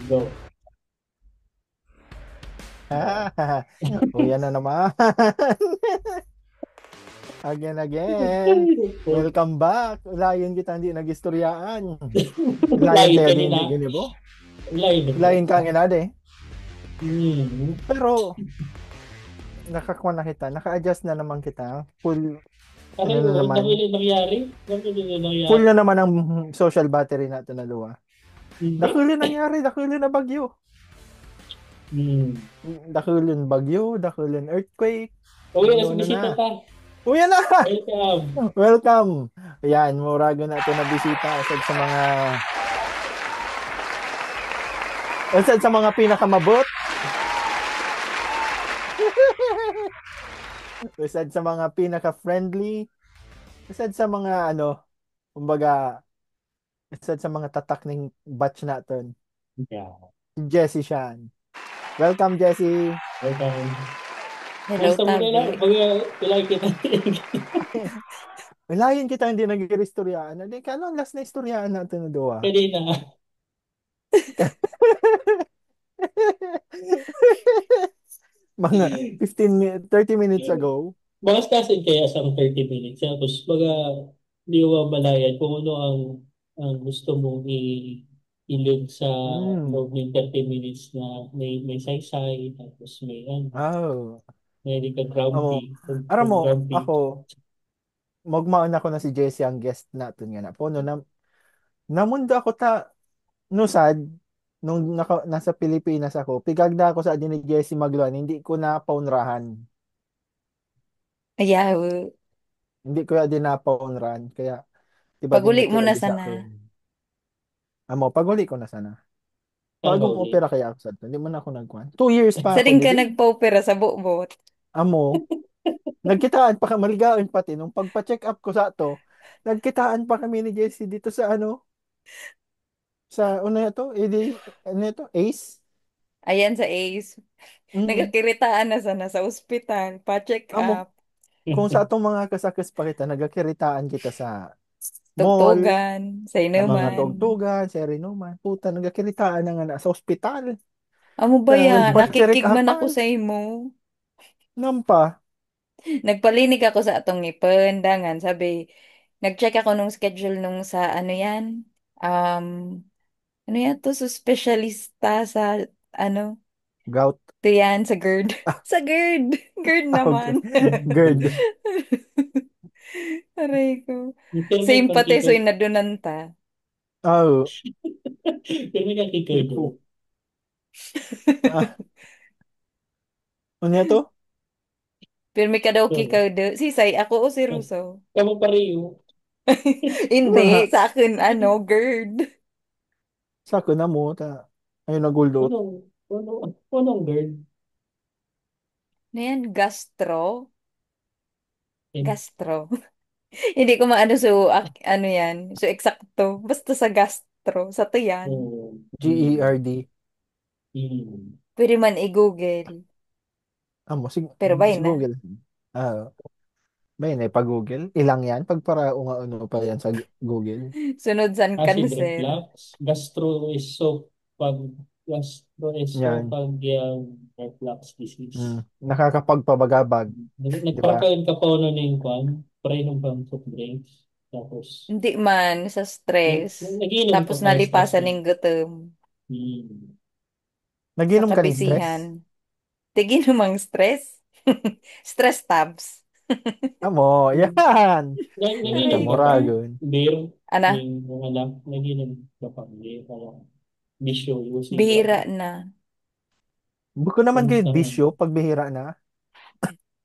Go. O yan na naman. Again, again. Welcome back. Ulayin kita hindi nagistoryaan. Ulayin Lain tayo din kanina. hindi ganibo. Lain na po. Ulayin ka nga de. Hmm. Pero nakakuha na kita. Naka-adjust na naman kita. Ano Aray, na oh, naman. dahil nangyari. Dahil Full nangyari. na naman ang social battery natin na luwa. Hindi. Dakuli nangyari. Dakuli na bagyo. Hmm. Dakulin bagyo. Dakulin earthquake. Uwi na si Ano na. bisita ta. Uyan na. Welcome. Welcome. Ayan, murago na ito na bisita. Isa sa mga pinakamabot. Isa sa mga pinaka-friendly. Isa sa mga kumbaga, isa sa mga tatak ng batch natin. Yeah. Si Jessie Shan. Welcome, Jessie. Welcome. Hello, Kamusta mo na lang? Tabi. Pag kailangan kita. Layin kita hindi nag-istoryaan. Hindi, kano ang last na istoryaan natin na doa? Kanina. Mga 30 minutes ago. Bakas kasi kaya sa 30 minutes. Tapos baga hindi ko mabalayan kung ano ang gusto mong i-load sa Mm. loob ng 30 minutes na may saysay, tapos Oh. may ka grumpy. Amo, aram Pag mo, grumpy. ako, magmaon ako na si Jessie ang guest natin nga na po. No, namundo ako no sad, nasa Pilipinas ako, pigagda ako sa din ni Jessie Magluan, hindi ko na paunrahan. Ayaw. Hindi ko din na paunrahan. Kaya, iba din Paguli mo nakira na di sa sana. akin. Amo, paguli ko na sana. Kaya Bagong uli. opera kaya ako sa to. Hindi man ako nagkuhan. 2 years pa Sa ako, rin ka dili. nagpa-opera sa buot. Amo, nagkitaan pa maligaon pati nung pagpa-check up ko sa to. Nagkitaan pa kami ni Jessie dito sa ano to? Ano to? Ace? Ayan sa Ace. Mm. Nagakiritaan na sana sa ospital. Pa-check Amo, up. kung sa atong mga kasakis pa kita, nagakiritaan kita sa mall, Tugtugan. Sa sa mga inuman. tugtugan, sa Rinuman. Puta, nagakiritaan na nga na sa ospital. Amo ba Kaya ya? nagpa-check Nakikigman ako upan. sa imo. Nampa. Nagpalinig ako sa atong ngipin. Dangan, sabi, nag-check ako nung schedule nung sa ano yan. Um, ano yan to? Sa specialista sa ano? Gout. Ito yan, sa GERD. Sa GERD. GERD Okay. naman. GERD. Aray ko. Pero may Same pati, so pagkikay. inadunanta. Oh, Pero may kakikay doon. ipo. Ah, ano to? Pero may kadaw So, kikaw do. Si Sai, ako o si Russo? kamo pareho. Mga, Hindi, sa akin, ano, GERD. sako na mo. Ayun, naguldot. Anong girl? Ano yan? Gastro? Eh, Gastro. Hindi ko maano so, ano yan. So, eksakto. Basta sa gastro. Sa to yan. oh, GERD. Pwede man i-google. Amo, Pero bay na. Google. Ah, Bay na pag-Google. Ilang yan? Pag para ano pa yan sa Google. Sunod san acid cancer. reflux. Pag gastro is so Yan. pag yung reflux disease. Nakakapagpabagabag. Di ba? Nagparakayon ka pa ano ng kwan, pre ng pang soft drinks. Tapos, Hindi man sa stress. nagiinom ka Tapos para stress nalipasan mo. ng gutom. Hmm. Sa Naginom ka ng kabisihan. stress? Tigi namang stress. Stress tabs. Amo, yan. Hindi ka Nagiinom ka pa? moragon. Beer? Ana, Yung mga anak, nagiinom ka pa? Beer? Parang bisyo, using ka. bihira na. Buko naman kayo Kumusta naman? bisyo pag bihira na.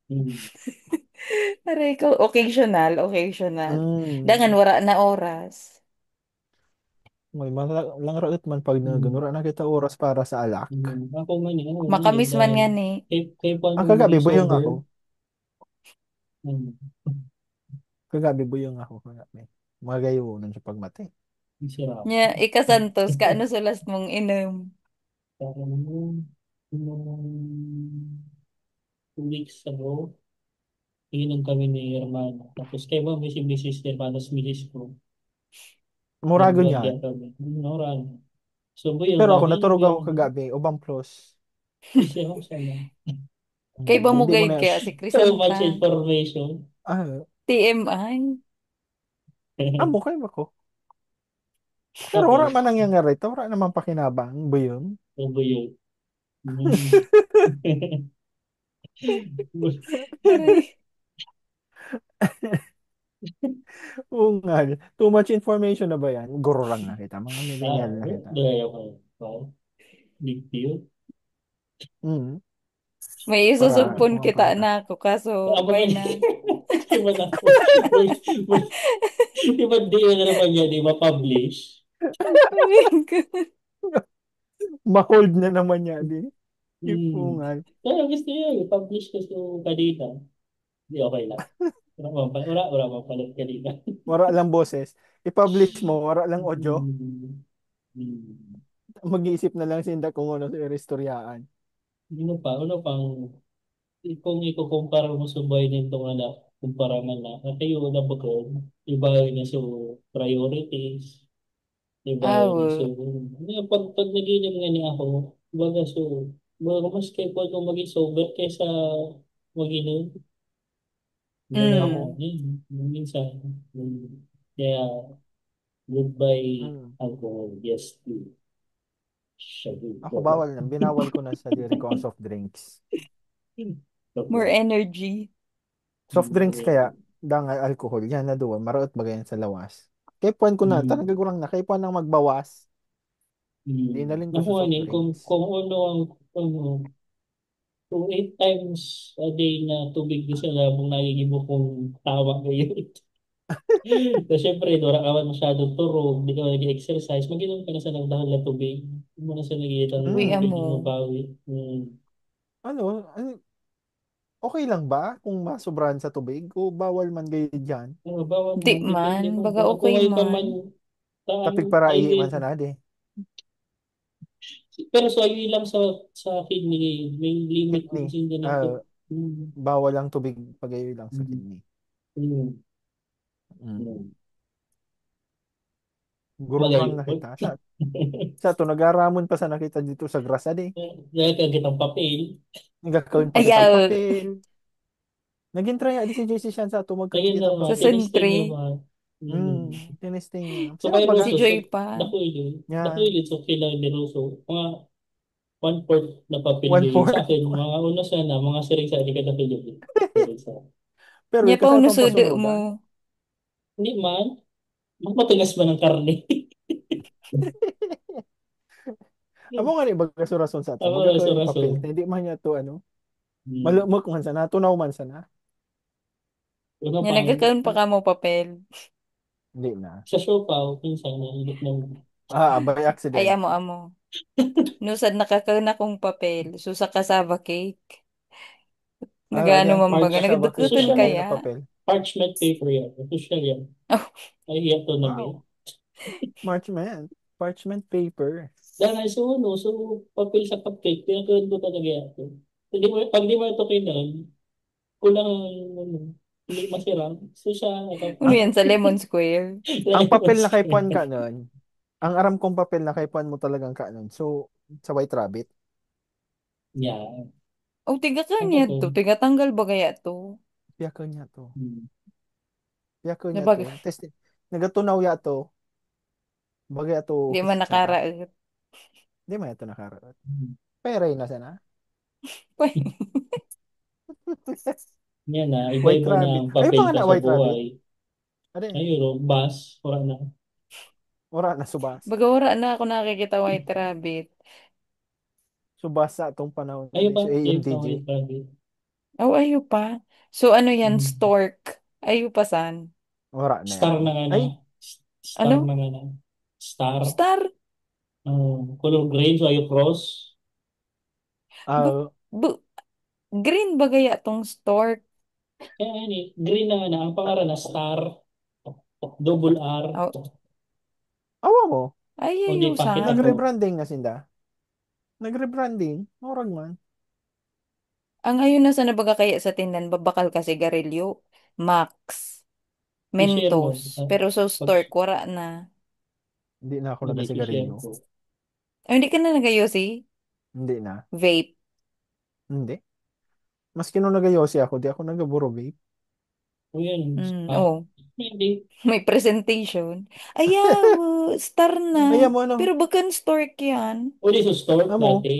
Hmm. Aray ko, occasional, occasional. Dangan Mm. wara na oras. May lang raot man pag Hmm. nagunura na kita oras para sa alak. Ako man eh, ano man eh, Makamis man dahil nga ni. kay paano Ang mo kagabi maging buyong sober? ako. Hmm. Kagabi buyong ako. Kagabi. Magayon sa pagmati. Masarap. Nya, ikasantos, kaano sa last mong inom? Parang nung 2 weeks ago, inom kami ni Hermano. Tapos kay mo, may si Mrs. Hermanos Misis ko. Moragon Nag-vlog yan. yan kami. Noran. Sumbuyog Pero na, ako hinog naturog ako yun. kagabi, ubang plus. Kasi ako sana. Kay ba mo Hindi mo guide na, kaya si So much Crisanta? information. ah, TMI? mukha ko. Pero wala Tapos, man nangyayari ito, wala naman pakinabang ba yun? sumbuyog. Mm. Aray. Oo nga. Too much information na ba yan? Gururang na kita. Mga Ah, millennial na kita. dahil ako. Wow, big deal. Mm. May Para isusugpon kung kita pakita. na ako kaso Aba bay ba na. di ba na ako? Wait, wait. Di ba di yun na naman yan, di ba publish? Oh my God. Ma-hold na naman niya din. Hmm. Ipungal. Kaya gusto niya, i-publish ko sa kanina. Di okay lang. Wala bang palit kanina. Wala lang boses. I-publish mo, wala lang audio. Hmm. Hmm. Mag-iisip na lang sinda kung ano sa istoryaan. Ano pang, kung ikukumpara mo sa buhay nito nga na, kumpara man na, at kayo na bukod, iba na so priorities, iba na so, Awo. pag naginom nga ni ako, baga so, baga mas capable kung maging sober kaysa mag-inom. Baga, Ako, Mm. yun, minsan, kaya, goodbye mm, alcohol, yes, to shabu, ako baba. bawal na. Binawal ko na sa diri ko ang soft drinks. More Baba. energy. Soft drinks kaya, dangal alcohol. Yan na doon. Maraot ba yan sa lawas? Kay puan ko na. Talaga Mm. kurang na. Kay puan nang magbawas. Di na rin ko Ako sa ano, soft kung, drinks. kung ano ang, ano, kung 8 times a day na tubig doon sa labong nagiging mo kung tawa ngayon. So, syempre, wala ka man masyadong turog, di ka nag-exercise, mag-inom ka na sa nagdahal na tubig. Hindi mo na sa nag-iitang Uy, Mm. tubig amo. yung mabawi. Ano, okay lang ba kung masobrahan sa tubig? O bawal man kayo dyan? Bawal Di man, man. depende mo. Baga Kung okay ngayon pa man. man, Tapik ano, para ay, iiman sa nade. pero so, ayun lang sa kidney, may limit din Kidney. kasi ganito. Mm. Bawal ang tubig pagayo lang sa Mm. kidney. Mm. Mm. Mm. Gururang Magayo na po. kita. Sa to, nagaramon pa sa nakita dito sa grasa di. Dahil kagitang papel. Nagkakawin pa kitang Ayaw. papel. Naging try di si JC Shan sa to Ayun na magkakitang naman, Sa papel. tinesting niya sentry. naman. Mm. Tinesting niya. So Sino kay baga? Si Russo, Joy so pa. dako Yan. yun, so kailangan ni Russo. Mga 1/4 na papel One gayon. Sa fourth. akin, mga una sana, mga siring sa akin kada Pilipin. Siring sa. Pero Nya yung pa kasatong unusudo mo. pasunugan. Hindi man, mas matigas man ang karne. Amo nga ni baga surason sa to. Ako, Magkakawin raso-raso. papel. Hindi man niya to ano. Hmm. Malumok man sana. Tunaw man sana. Una Nya pang, nagkakaon pa ka mo papel. Hindi na. sa siopaw, minsan, nahilip ng, By Ay, accident. amo. Nusad nakakaon akong papel. Susa kasava cake. Nagaano Di ang man baga. kasama cake Nagadukuton social na na, na kaya. papel. parchment paper yan. Social yan. Oh, Ay, hiya to na may. Wow. Parchment. Parchment paper. Dahil so, ano, so, papel sa cupcake, pinagawin ko talaga yan. Hindi mo, pag di mo ito kailan, kulang ang, ano, hindi masira. So, siya, ano yan sa Lemon Square? Ang papel lemon na kay Puan square. ka nun, ang aram kong papel na kay Puan mo talagang ka nun. So, sa White Rabbit, Yeah. Oh, tiga ka Ako niya to. to. Tiga tanggal ba kaya to? piyako niya to. Hmm. Piyako niya to. Nabaga, Test, nagatunaw ya to. Bagay to di man kutsara. nakaraot. Di man ito nakaraot. Hmm. Peray na sana. Yan na, White iba-iba na Rabbit. ang Ay, papel pa nga ko na sa White Rabbit. buhay. Ano Ayun, bus, wala na. Ora na subas. Baga wala na ako nakikita White Rabbit. Subas sa atong panahon na Ayun di. ba? So, Ayun pa, AMDJ. ayun pa. Oh, ayo pa. So, ano yan? Hmm. Stork. Ayo pa san? Ora na Star yan. na nga na. Ay, Star Ano? na nga na. Star. Star? Color green, so ayun cross. Bu ah, bu green ba gaya tong stork? Kaya yan eh, green na nga na. Ang pangalan na Star. Double R. Oh, awa mo. ay, O di, ayo pakita san? ko. Nag-rebranding na sinda. Nag-rebranding. Murag man. Ang ayo na sa nabaga kaya sa tindan, babakal ka sigarilyo. Max. I-share mo. Mentos. Pero sa Pag, stork, wara na. Hindi na ako hindi, i-share nagasigarilyo. ko. Ay, hindi ka na nagayosi? Hindi na. Vape. Hindi. Maski nung nag-yosi ako, di ako nag-buro vape. O yan, Oo. hindi. May presentation. Ayaw, star na. Ayan mo ano, Pero bakan stork yan. Uli sa store amo, dati.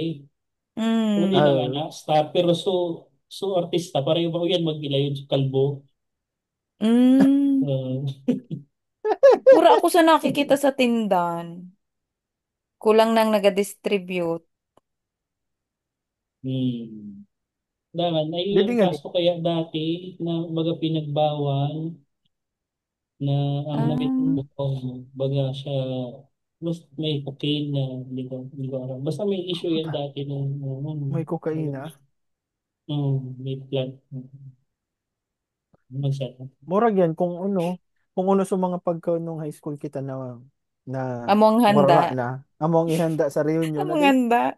Uli Mm. na nga na, ah, staff, pero so artista, pareho ba yan magila yun sa kalbo. Mm. Uh, Mura ako sa nakikita sa tindan. Kulang nang nagadistribute. hmm. Daman, ay dili ang nga di. kaso kaya dati na baga pinagbawal na ang namit Ah, ko, baga siya, mas may cocaine na hindi ko alam. Basta may issue yan dati nung May kokaina. may plant. Magsara. Murag yan kung ano sa mga pagka nung high school kita na among wala handa. na. Among ihanda sa reunion na Among day. handa.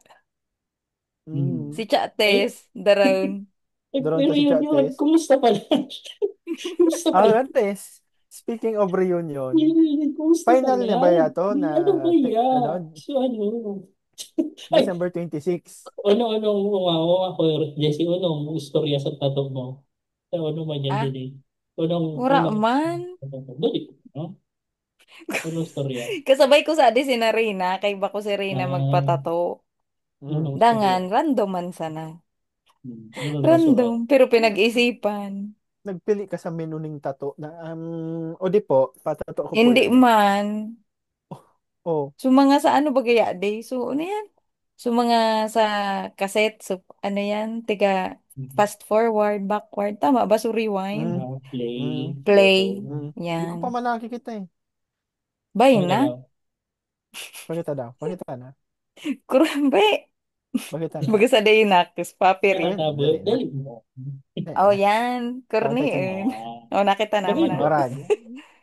Si Hmm. Chates, Eh, daron. Doon pero to si yun, Chates. kumusta pala? Kumusta pala? Antes, speaking of reunion, Kumusta final pala? na ba yato na Ano ba yan? ano, So ano? Ay, December 26? ano, ako, Jesse, anong istorya sa tato mo? Sa ano man yan din Ah, eh. Anong, wala unang, man. dali, no? Anong istorya? Kasabay ko sa adi si na Reyna, kay bako si Reyna Ah, magpatato. Mm. anong istorya? Dangan, random man sana. Ano Random, nakasuot? pero pinag-isipan. Nagpili ka sa menu ning tato na o di po, patato ko po Hindi yan. man. Oh, So mga sa ano ba gaya day? So ano yan? So mga sa cassette, so ano yan? Tiga fast forward, backward. Tama ba? So rewind, mm, Play, mm, photo. mm. play. Di ko pa Yan. man nakikita eh. Bay Pakita na? daw. Pakita daw, pakita na. Kurambe. Pakita na. Baga sa day nakis, Kaya Ayun, papirin. tabo, dali na. dali mo. Ayun Oh, na. yan. Pakita na. Korniin. Ah, Oh, nakita na mo bagay na. mo. Orag.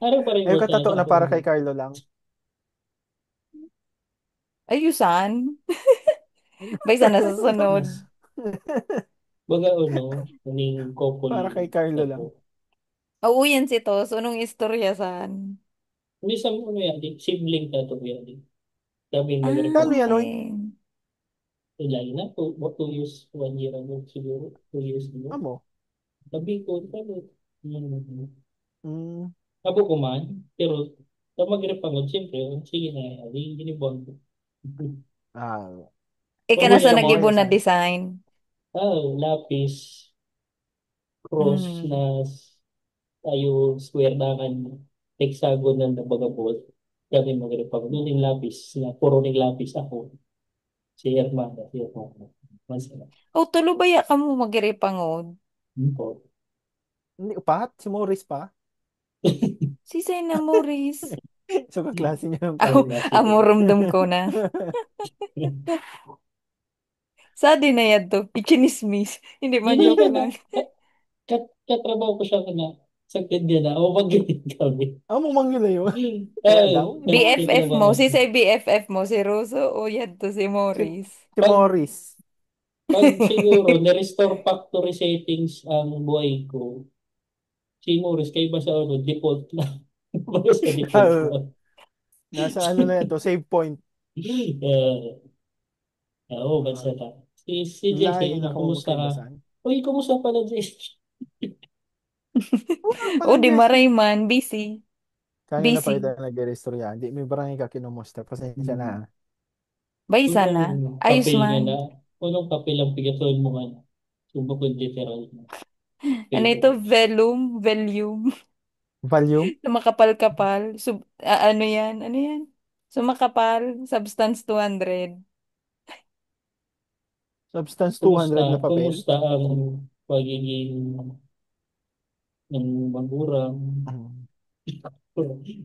Parang pareho Ayun ka sa tato na ako. para kay Carlo lang. Ayusan. Bay sana sa susunod. Baga ano, kaning couple Para kay Carlo tato. lang. Oo, yan si Tos. Unong istorya san? Hindi sa ano yan, sibling tato yan. Sabi yung Ah, Kano mag-report. yan, oy? okay. Lalo na, 2 years, 1 year ago siguro, 2 years ago. Amo. Sabi ko, sabi, hmm, Mm. abo ko man, pero sa mag-repangod, siyempre, sige na, hindi ginibon ko. Ah, Ika na Mabuti sa gusto naman. mo nag-ibon yung na san? design. Lapis, cross na Mm. tayo square dangan hexagonal na bagabol. Kami mag-repangod. Doon yung lapis, na puro ng lapis ako. Si Hermana. Masaya. O, tulo ba ya ka mo magiripangod? Po. Hindi, upat? Si Morris pa? Si Sena Morris. So, kaklase niya yung Ako, Ang pala. nasi ko. amo rumdum ko na. Sa din na yan to. Ichinismis. Hindi man Hindi joke na. lang. Katrabaho ko siya na sa kanya na. O mag-ganit kami. Amo mangyula yun. Kaya Ah, daw, hindi mo. BFF mo. katrabaho. Si say BFF mo. Si Russo o yan to si Si, Morris. si Pag, Morris. pag siguro, ni-restore factory settings ang buhay ko, si Morris, kay ba sa ano, default na. Baga sa default Ah, na. nasa ano na yan to, save point. Oo, bansa Ah, na. Si Jesse, lain ano, ako kumusta ka? magkaibasan. Uy, kumusta pala, Jesse? Oo, O pala, di Jesse. Marayman. Busy. Kanya na pa Busy. kita nag-restorya. Hindi, may barangay ka kinumusta. Pasensya na. Hmm. Ah. Bay sana. Unong Ayos papel nga man. na, unong papel ang pigaton mo nga. Subukod literal na. Ano ito? Paper. Velum. Volume. Volume? Sumakapal-kapal. Ano yan? Ano yan? Sumakapal. Substance 200. Substance Kumusta? 200 na papel? Kumusta ang pagiging ng magulang? Mm.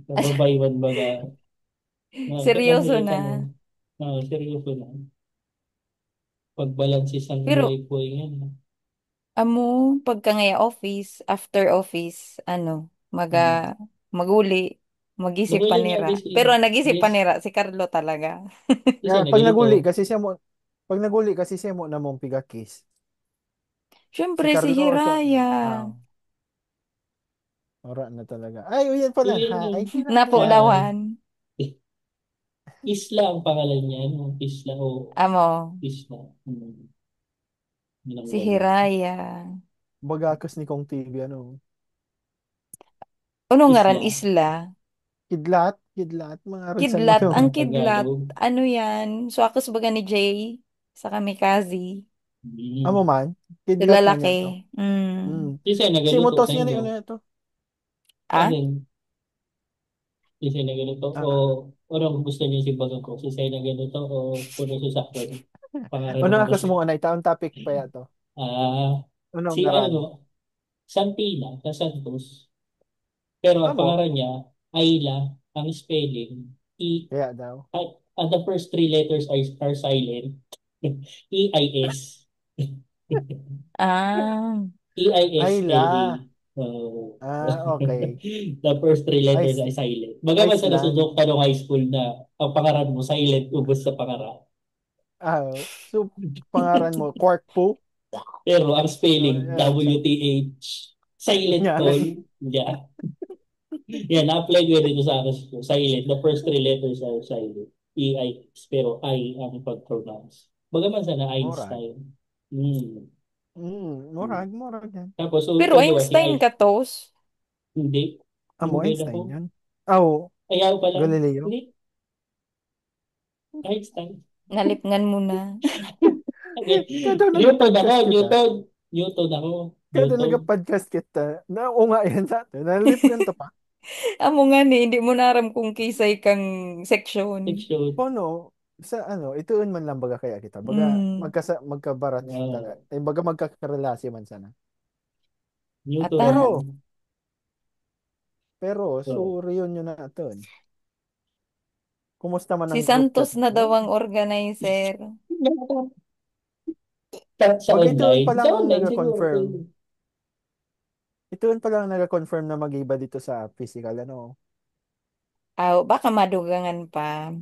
Nababaywan ba ka? Seryoso Nahuli ka mo. na. Seryoso na. Pagbalansi sa Pero, buhay-buhay yan. amo, pagka ngaya office, after office, ano, Hmm. maguli, mag-isip Magaling nga panira. din si Pero ang nag-isip Jess. panira, si Carlo talaga. Kasi nagalito. Pag naguli kasi siya mo na mong pigakis. Si Siyempre, si Carlo, Hiraya. ora na talaga. Ay, yan pala. Yun yun. Hi, Napo Hiraya. Hi. dawan. Isla ang pangalan niya, no? Isla o Amo, Isla. Hmm. Yun ang si ganun. Hiraya. Bagakas ni Kong TV, ano. Ano ngaran Isla. isla? Kidlat, kidlat, mga ragsan Kidlat. Ang ano. kidlat. Tagalog. Ano yan? Swakas baga ni Jay sa Kamikaze. Amo Hmm. man, Yung kidlat man lalaki. yan to. Mm. Hmm. Isa Si nagaluto Mutos sa nga ni inyo. ano to. Ah? Alin? Isa nagaluto. O Ah. orang gusto niyo si Bagang ko. Isa nagaluto o puro sa sakwan. Pangalan Ano mo ako kasi. sa mga taon topic pa ya to. Ah, Ano si ngaran? ano, Santina, sa Santos. Pero ang Amo, pangalan niya, Ayla, ang spelling, kaya daw. the first three letters are silent. E-I-S. Ah. Ayla. E-I-S-L-A. So, Okay. the first three letters Ice, are silent. Bagaman sa Iceland. nasudok ka nung high school na ang pangalan mo silent, ubos sa pangalan. Ah, so, pangaran mo, Quark po? Pero ang spelling, Yan, W-T-H, silent yan. tol. Yeah. Yan, na-apply ko dito sa akin. Silent. The first three letters are silent. E-I, pero I ang pag-pronounce. Bagaman sana Murag. Einstein. Hmm. Murag yan. Tapos, so, Pero ikaw diba, si Einstein ka tos. hindi. Amo, Hindi ako. Einstein yan. Oh, Ayaw pa lang. Galileo. Hindi. Einstein. Nalipngan mo na. Okay. Kado Newton ako. nagpa-podcast kita. Newton. Newton ako. Kado Newton. nagpa-podcast kita. Oo nga yan sa atin. Nalip ka to pa. Amo nga ni, hindi mo naram kung kisay kang seksyon. Fiction. Pono, sa ano, ituon man lang baga kaya kita. Baga, Mm. magkabarat, baga magkakarelasi man sana. Newton Ata, ako. Pero, So, so, reunion na natin. Kumusta man si ang group Santos chat na daw mo? ang organizer. sa Baga ituon online. pa Sa lang ang online siguro. nag-confirm. Pwede. Ituon pa lang ang nag-confirm na mag-iba dito sa physical, ano. Aw, baka madugangan pa.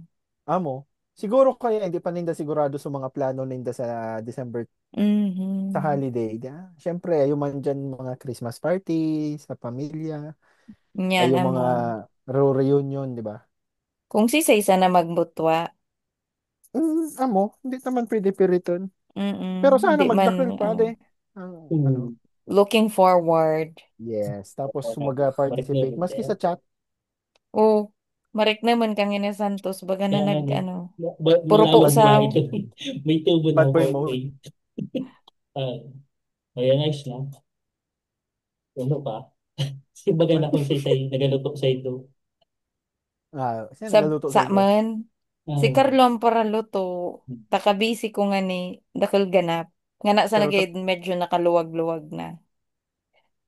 Amo. Siguro kaya hindi pa ninda sigurado sa mga plano ninda sa December sa Mhm. holiday. Siyempre, ayun man dyan mga Christmas party sa pamilya. Yan, Ayun mga amo. reunion, di ba? Kung si Saysa na magbutwa. Amo, hindi naman pwede piriton. Pero Mm, sana di man, magdakil pa, ano, ano. Hmm. looking forward. Yes. Tapos Balik na mag-participate. rin Maski tayo. sa chat. Oh, marik naman kang ina Santos. Baga na Kaya nga nag, no, ano, puro po malaman saw. ba ito? May tubo Bad na boy po mode. eh. Ah, Ayan, nice lang. Ano pa? Simbaga na kung say nagaluto sa ito. Siya Sa, nagaluto sa sa ito. man, si Ah, Carlo ang paraluto. Takabisi ko nga ni, dakil ganap. Nga na sa Pero nagay medyo nakaluwag-luwag na.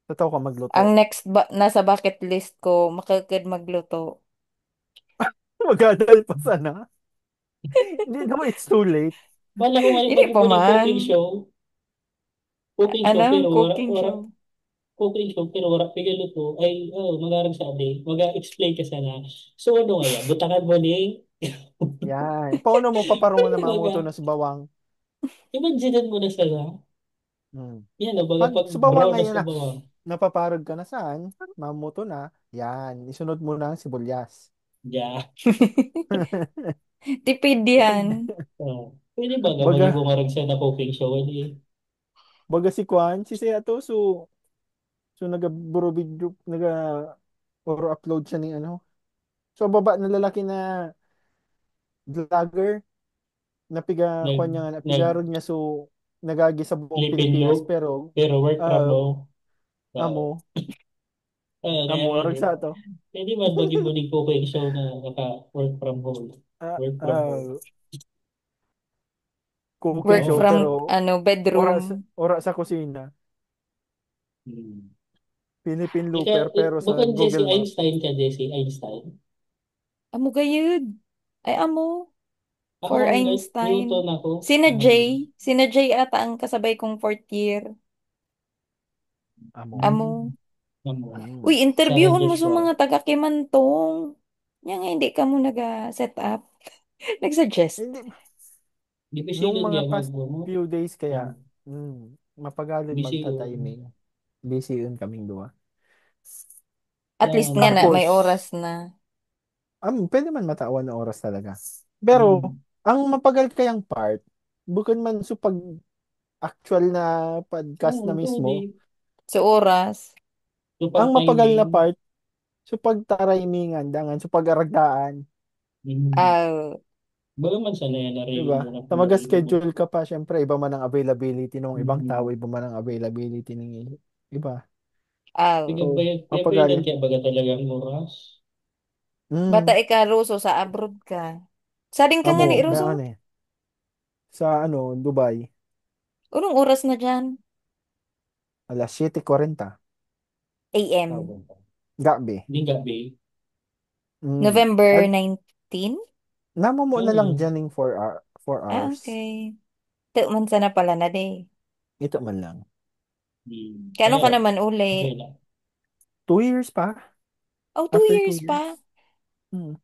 totoo ka magluto. Ang next nasa bucket list ko, makakad magluto. Magadal pa sana. Hindi naman, it's too late. wala ko nga Hindi pa mag-muling man. cooking show Ano? pero Cooking wala show. cooking show pero wala pigaluto ay magarang sa ade maga-explain ka sana. So ano nga yan? Butakan mo ni Yan. Paano mo paparungan na mamuto baga na sa bawang? imaginean mo na sana. Hmm. Yan baga Pag pag sa bawang brown na ngayon sa na, bawang. napaparag ka na saan? Mamuto na. Yan. Isunod mo na ang sibuyas. Yeah. Tipid yan. Pwede ba gamali Baga, bumarag sa na cooking show? Hindi. baga si Kwan, si Seato, so naga-buro video, or upload siya ni ano. So, baba na lalaki na vlogger, Nag, kwan niya, nag napigarod niya, so, nagagi sa buong live in Pilipinas, loop pero, pero work from ah, home. Uh, amo, Kaya nga arag din. sa to. Pwede man maging cooking show na naka-work from home. Ah, Work from home. ah, cooking Work show, Oo. from, pero, ano, bedroom. ora sa kusina. Hmm. Philippine Ika, Looper, pero sa bukod Jesse Google Map. Einstein ka, Jesse Einstein. Amo gayud. Ay, amo. Ako For ang Einstein. Newton ako. Sina Jay. Sina Jay ata ang kasabay kong fourth year. Amo. Amo. Hmm. Amo. Uy, Mm. Sarah interviewon mo sa Joshua. mga taga Kimantong. Nga nga, hindi ka mo nag-set up. Nag-suggest. Hindi, nung Division mga niya past mo. few days kaya, Um, mapagalin busy yun. magta-timing. Busy yun kaming dua. At Kaya least nga ano. na, may Tapos, oras na. Pwede man matawan na oras talaga. Pero, Mm. ang mapagal kayang part, bukod man sa pag actual na podcast na Oo, mismo, tuloy. Sa oras. ang Super mapagal na timing. part, sa pagtaraymingan, dangan, sa pag-aragdaan, Mm. Ah, Baga man sana yan na di rin ba? mo na Sa pinag-ibot. mag-schedule ka pa, syempre, iba man ang availability ng ibang tao, Mm. iba man ang availability ng iba. ah. So, Pagbayadan mapagal. kaya baga talagang oras. Bata Mm, ika, Ruso, sa abroad ka. Sading ka nga ni may Ruso? ano eh. Sa Dubai, Unong oras na dyan? alas 7:40. AM. Tawag pa. Gabi. Hindi gabi. Mm. November At 19? namo mo na lang Oo. dyan ng 4 Ah, hours. okay. Tuman sana pala na day. Ito man lang. Kano Kaya, ka naman uli? okay lang. 2 years pa. Oh, two After two years pa. years. Mm.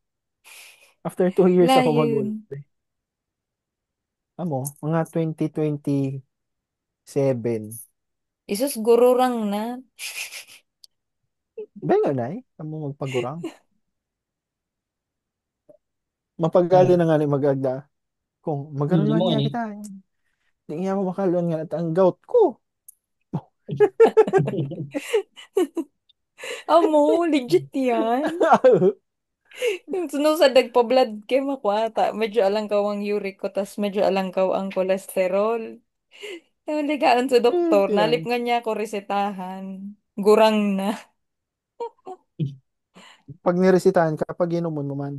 After 2 years ako mag-uli. Layon. Mga 2027. Isus gururang na. Benga na eh. Magpagurang. Mapagali Ah, na nga ni magagda. Kung hindi magaluan mo niya ani. kita. Hindi niya mo makaluan nga at ang gout ko. Amo, legit yan. Yung sunod sa dagpa-blood chem ako ata. Medyo alangkaw ang uric ko, tas medyo alangkaw ang kolesterol. Yung ligaan sa doktor, nalip Yan. nga niya ako resetahan. Gurang na. Pag niresitahan ka, pag inumun mo man,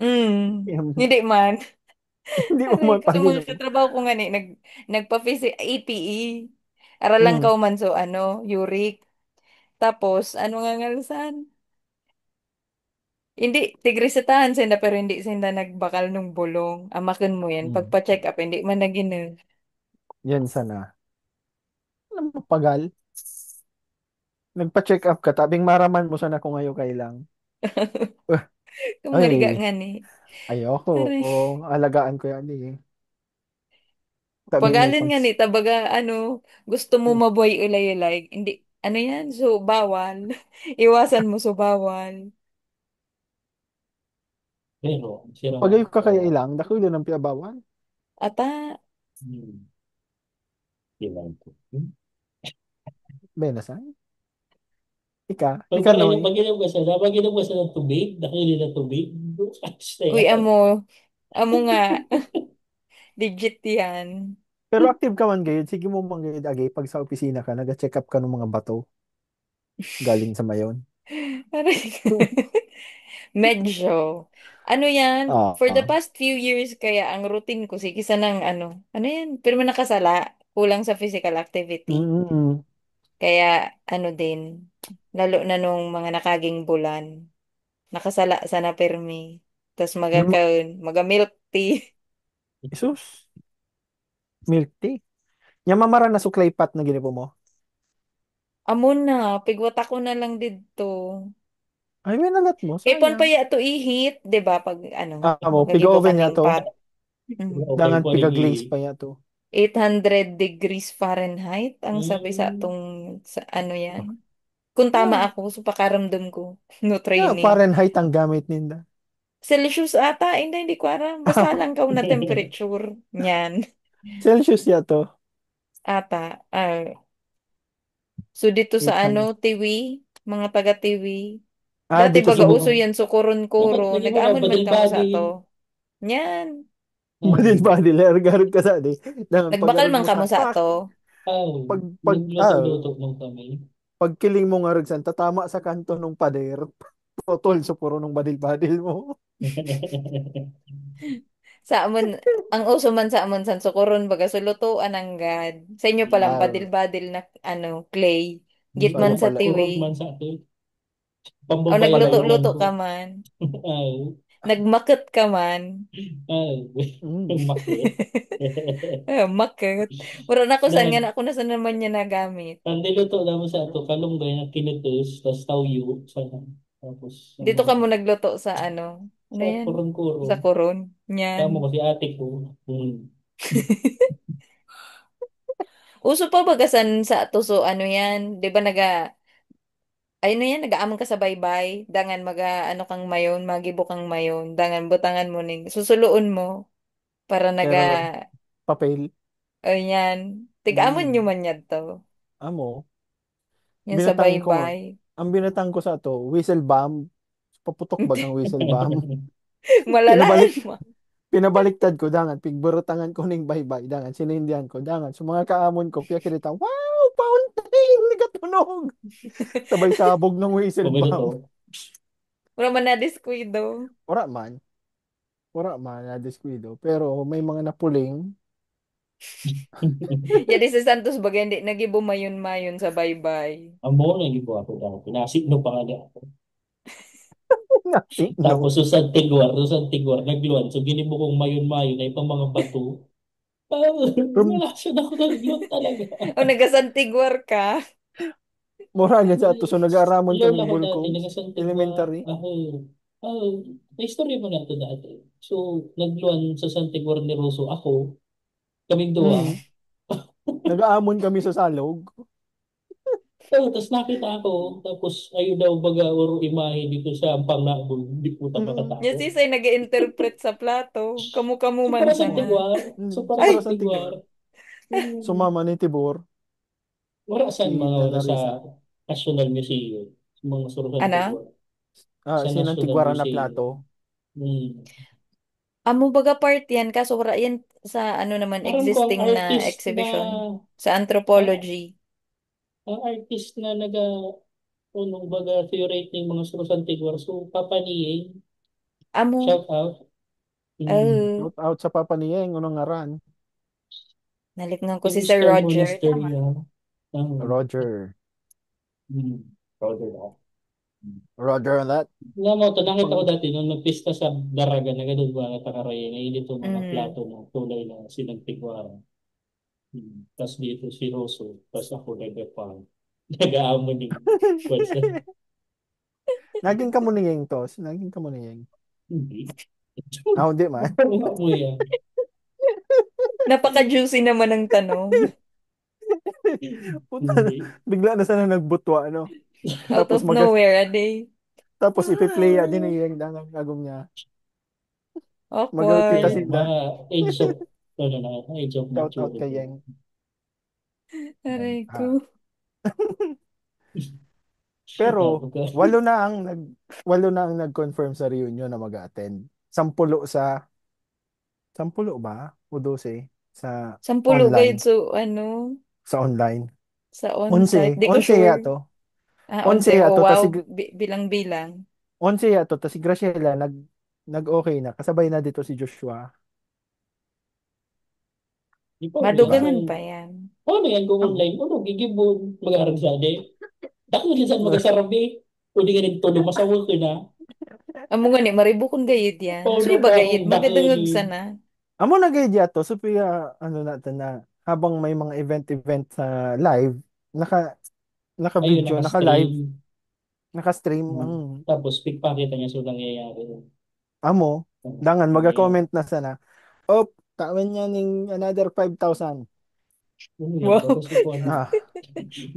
Mm. Hindi man. hindi mo Aray man ko sa pag mga inumun. katrabaho ko nga ni, nagpa-phys APE. Aralang Mm. ka man so uric. Tapos, ano nga ngalasan? Hindi, tigresetahan sila pero hindi sila nagbakal nung bulong. Amakin mo yan. Mm. Pagpa-check up, hindi man nagina. Yan sana. Alam mo, pagal. Nagpa-check up ka, tabing maraman mo sana kung ngayon kailang. Kumariga Ay, nga ni. ayoko. Aray. Alagaan ko yan eh. Tabi may Pagalin pag... nga ni, tabaga, gusto mo Hmm. mabuhay ulay-ulay. Hindi, ano yan? So, bawal. Iwasan mo so bawal. Pero, sira Pagayo ka kaya ko. ilang, dako yun ang piabawan. Ata, Hmm. Ilan ko. Hmm? Benasan. Ika Pag noy. pag inom ka sa ng tubig, nakili na tubig. Ayos na uy, yan. amo nga, legit yan. Pero active ka man gayud, sige mo man gayud agi pag sa opisina ka, naga-check up ka ng mga bato galing sa mayon. Aray. Medyo. Ano yan? Ah, For the ah. past few years, kaya ang routine ko, sige, isa ng ano yan? Pero may nakasala, kulang sa physical activity. Mm, Kaya, din, lalo na nung mga nakaging bulan, nakasala sana permi. Tapos mm. maga-milk tea. Isus, milk tea. Nya mamara na suklay pat na ginipo mo. Amo na, pigwata ko na lang dito. Ay, may nalat mo, Ipon pa sayang. ya to ihit, 'di ba? Pag Piga magibo oven niya kaning to. pot. Mm. Okay Dangan po rin piga glaze pa niya to. 800 degrees Fahrenheit ang sabi sa Hmm. atong sa ano yan. Kung tama Yeah, ako, so pakaramdam ko. No yeah, training. Fahrenheit ang gamit ninda. Celsius ata, hindi ko aram. Basta lang ka na temperature niyan. Celsius ya to. Ata. So dito sa 800. Tiwi, mga taga Tiwi. Dati Dito sa baga uso Bukong. yan, so Dapat kuron-kuro. lagi mo ka Nag-amon man ka mo sa badil-badil. to. Yan. Badin Hmm. pa nila, garod ka sa di. Dangan Nagbakal pag-arog man mo ka sa mo sa pak. to. Nagluto-luto mo kami. Pagkiling mo nga ragsan, tatama sa kanto nung pader. Totol sa puro nung badil-badil mo. Sa amon, ang uso man sa amon san sukuron baga sulutuan ang gad. Sa inyo palang Ah, badil-badil na clay. bago Gitman sa pala. tiwi. Kurog man sa atin. O Pambabayuan nagluto-luto ko. ka man. Ay, Nagmakit ka man. ay, Mm. makit. Makit. Mura na ko saan nga Dahil, na ako na saan naman niya nagamit. ang niluto naman sa ato, kalunggay na kinutos, tapos tawyo, sana. Tapos, Dito ka mo nagluto sa ano sa yan? Sa kurong-kurong. kuron. Yan. Kamo kasi ate ko. Hmm. Uso pa bagasan sa tuso ano yan? 'Di ba Ay na yan, nag-aamon ka sa baybay. Dangan ano kang mayon, magibo kang mayon. Dangan butangan mo ning susuloon mo para Pero papel, o yan. Tig-amon nyo mm, man yan to. amo, Yan sa binatang ko, baybay. ang binatang ko sa to, whistle bomb, paputok bagang whistle bomb. Malalaan Pinabalik, mo. pinabaliktad ko dangan, pigburutangan ko ning baybay, dangan, sinindihan ko, dangan, sa mga kaamon ko, piya kinita, wow, fountain, nagatunog. Sabay sabog ng whistle Pabay bomb. to. Wala man na descuido. Wala man, wala man, na deskuido. Pero may mga napuling, Yan si Santos bagay hindi nagibumayon-mayon sa baybay. Amo na yung gibo ako dahil. Pinasigno pa nga ako. nasino. Tapos sa Tiguar, nagluwan. So, ginimo kong mayon-mayon ay pang mga bato. Ah, Rum, wala siya na ako nagluwan talaga. O nagasantigwar ka. mura niya sa ato. So nag-aaramon Lola kaming ko dati, bulkong naga San Tiguar. elementary. May istorya mo na ito dati. So, nagluwan sa San Tiguar ni Rosso. Ako, kaming duwa. Mm. Nag-aamon kami sa salog. Tapos nakita ako, tapos ayun daw baga or imahe dito sa Ampang Naabol, hindi po Mm. Yan makatao. si Say nag-interpret sa plato. Kamu-kamu So man para sa sana. Tiguar, so Mm. para So sa para Ay! sa Tiguar, Tigor. yung Sumama ni Tibor, wala saan si mga wala Nana sa Risa. National Museum, sa mga suruhan Ana? Tiguar, sa Si National Nantiguara na Museum. plato. Amo baga part yan. Kaso wala yan sa ano naman Parang ko ang existing na artist na exhibition. Sa ah, anthropology. ang artist na unong baga theorate ng mga suruhan Tiguar. So papaniin, Amo. shout out. Mm. Oh. Shout out sa Papa Niyeng, unang ngaran. Nalikngan ko si Sir Crystal Roger. Monastery. Tama. Roger. Mm. Roger ako. Roger on that. Nga mo, ito nakita ko Pang, dati nung nagpista sa Daraga na ganun ba natakaraya. Ngayon dito mga Mm. plato ng kulay na sinagtigwara. Tapos dito si Rosso. Tapos ako nagapang. Nag-aamo din. What's that? naging kamuniyeng tos. Naging kamuniyeng. Hindi. Hindi man. Parang mo yan. Napaka-juicy naman ng tanong. Puta, Hindi. bigla na sana nagbutwa, ano. Out Tapos of nowhere, ade. tapos ipi-play din yung dangang agong niya. Magalpita Kaya Awkward. sila. mga age of, ano na, age of Shout out kay maturity. Yeng. Aray ko. Ah. Pero walo na ang walo na ang nag-confirm sa reunion na mag-attend. Sampulo ba? O 12 sa Sampulo online. gayud so ano Sa online. sa 11. on-site. Di ko 11 sure. yato. Ah, 11 11. Oh, yato. wow. Tas si, Bilang-bilang. 11 yato. Tas si Graciela nag-okay na. Kasabay na dito si Joshua. Di pa uli Diba? ako. Madugangan pa yan. Paano yan kung Amo. online? Ano, gigibon. Mag-aaral sa ade. Dako din saan magasarabi. Pwede ka rin tulong masawol ko na. Amo nga ni maribukon gayud yan. Paulo Suri ba ka gayud? akong Magadungag dakili. sana. Amo na gay yato. So piya ano natin na habang may mga event sa live, Ayun, naka-video, naka-stream. naka-live, naka-stream ang Tapos, pickpocket na so nangyayari. amo. Dangan Nangyayari. maga-comment na sana. Oh, tawin niya ning another 5,000. Ano yan? Wow. Tapos ikuan. Ah,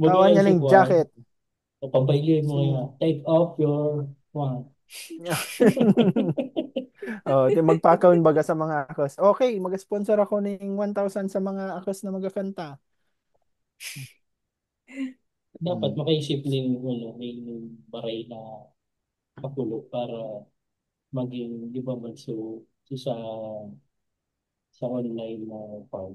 tawan Mag-iwan niya si ning Kuan. jacket. Papabaylihin mo kaya. So, Take off your one. oh, di magpakaon baga sa mga akos. Okay, mag-sponsor ako ning 1,000 sa mga akos na magakanta. Dapat Hmm. makaisip din ng baray na kapulo para maging, di ba man, so sa online na part.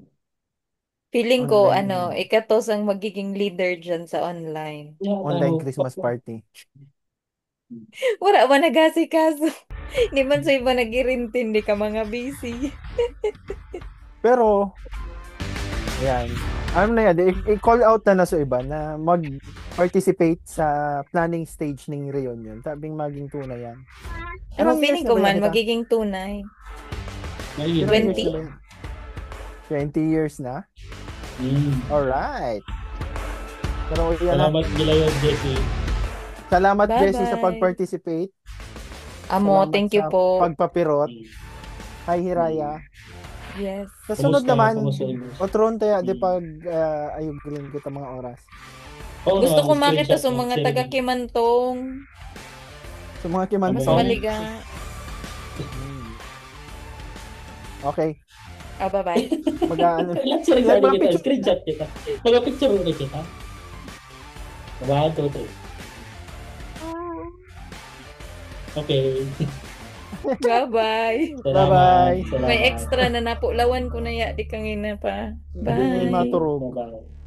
Feeling ko, Online ikatos ang magiging leader dyan sa online. Yeah, online Christmas party. Wala ba nag-asikaso? Hindi man sa iba nag-irintin, di ka mga busy. Pero ayan. Ano na yan, i-call out na sa iba na mag-participate sa planning stage ng reunion. Sabing maging tunay yan. Ano, Ilang years feeling na ko ba yan man, kita? magiging tunay. Ayun. Ilang years 20? na ba yan? 20 years na? Alright. Pero yan na. Salamat nila yun, Jesse. Salamat Jessie sa Bye-bye. pag-participate. Amo, Salamat thank you sa po. pagpapirot. Hi Hiraya. Yes. Sa sunod Kumusta? naman, Kumusta? otron tayo di pag ayog rin kita mga oras. Oo Gusto naman, ko makita screenshot sa mo. mga Share taga mo. Kimantong. Sa mga Mas Abangan. Kimantong. maliga. Hmm. Okay. Bye-bye. Mag-ano. Kailan sharing sa Like akin mga kita, picture. screenshot kita. Mag-picture mo kita. One, two, three. Okay. Bye-bye. Salamat. Bye-bye. May Salamat. extra na napulawan ko na ya di kangina pa. Hindi na yun Bye. maturog. Bye-bye.